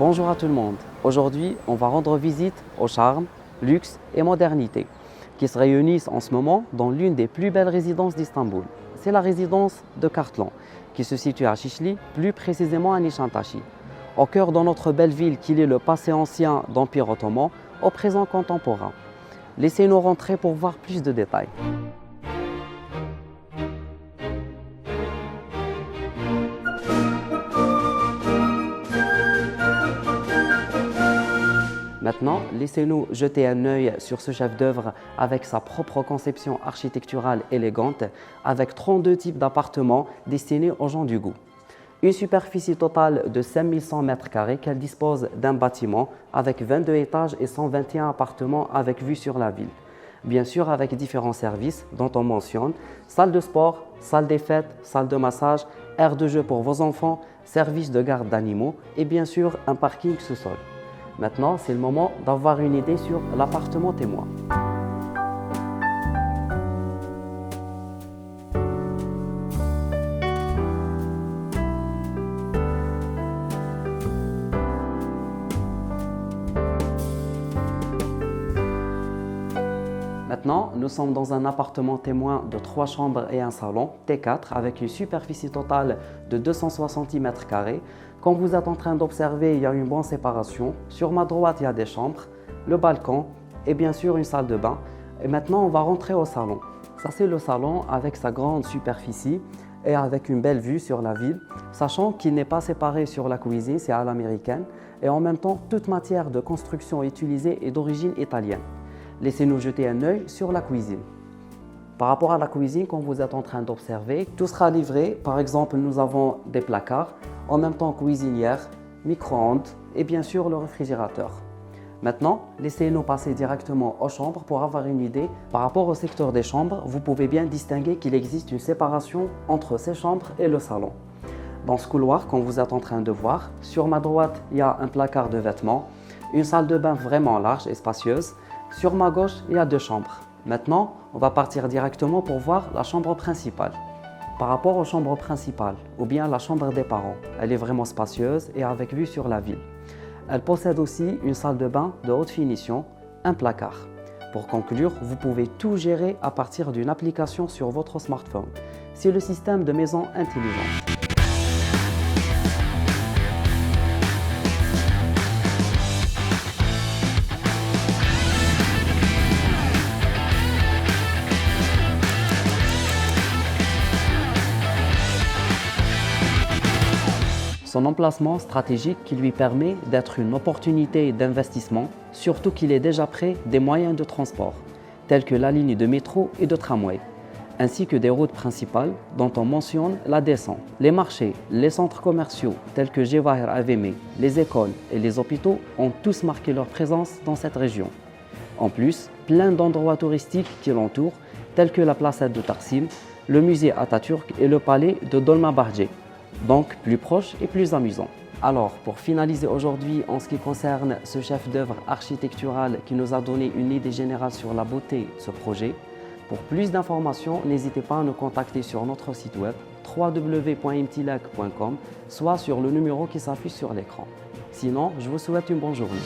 Bonjour à tout le monde. Aujourd'hui, on va rendre visite au charme, luxe et modernité qui se réunissent en ce moment dans l'une des plus belles résidences d'Istanbul. C'est la résidence de Kartlan qui se situe à Şişli, plus précisément à Nişantaşı. Au cœur de notre belle ville qui lie le passé ancien d'Empire ottoman au présent contemporain. Laissez-nous rentrer pour voir plus de détails. Maintenant, laissez-nous jeter un œil sur ce chef-d'œuvre avec sa propre conception architecturale élégante, avec 32 types d'appartements destinés aux gens du goût. Une superficie totale de 5100 m² qu'elle dispose d'un bâtiment avec 22 étages et 121 appartements avec vue sur la ville. Bien sûr avec différents services dont on mentionne salle de sport, salle des fêtes, salle de massage, aire de jeu pour vos enfants, service de garde d'animaux et bien sûr un parking sous-sol. Maintenant, c'est le moment d'avoir une idée sur l'appartement témoin. Maintenant, nous sommes dans un appartement témoin de 3 chambres et un salon, T4, avec une superficie totale de 260 m². Comme vous êtes en train d'observer, il y a une bonne séparation. Sur ma droite, il y a des chambres, le balcon et bien sûr une salle de bain. Et maintenant, on va rentrer au salon. Ça, c'est le salon avec sa grande superficie et avec une belle vue sur la ville, sachant qu'il n'est pas séparé sur la cuisine, c'est à l'américaine. Et en même temps, toute matière de construction utilisée est d'origine italienne. Laissez-nous jeter un œil sur la cuisine. Par rapport à la cuisine, comme vous êtes en train d'observer, tout sera livré. Par exemple, nous avons des placards, en même temps cuisinière, micro-ondes et bien sûr le réfrigérateur. Maintenant, laissez-nous passer directement aux chambres pour avoir une idée. Par rapport au secteur des chambres, vous pouvez bien distinguer qu'il existe une séparation entre ces chambres et le salon. Dans ce couloir, comme vous êtes en train de voir, sur ma droite, il y a un placard de vêtements, une salle de bain vraiment large et spacieuse. Sur ma gauche, il y a 2 chambres. Maintenant, on va partir directement pour voir la chambre principale. Par rapport aux chambres principales, ou bien la chambre des parents, elle est vraiment spacieuse et avec vue sur la ville. Elle possède aussi une salle de bain de haute finition, un placard. Pour conclure, vous pouvez tout gérer à partir d'une application sur votre smartphone. C'est le système de maison intelligente. Son emplacement stratégique qui lui permet d'être une opportunité d'investissement, surtout qu'il est déjà près des moyens de transport, tels que la ligne de métro et de tramway, ainsi que des routes principales dont on mentionne la descente. Les marchés, les centres commerciaux tels que Cevahir AVM, les écoles et les hôpitaux ont tous marqué leur présence dans cette région. En plus, plein d'endroits touristiques qui l'entourent, tels que la placette de Taksim, le musée Atatürk et le palais de Dolmabahçe. Donc plus proche et plus amusant. Alors, pour finaliser aujourd'hui en ce qui concerne ce chef-d'œuvre architectural qui nous a donné une idée générale sur la beauté de ce projet, pour plus d'informations, n'hésitez pas à nous contacter sur notre site web www.imtilak.com, soit sur le numéro qui s'affiche sur l'écran. Sinon, je vous souhaite une bonne journée.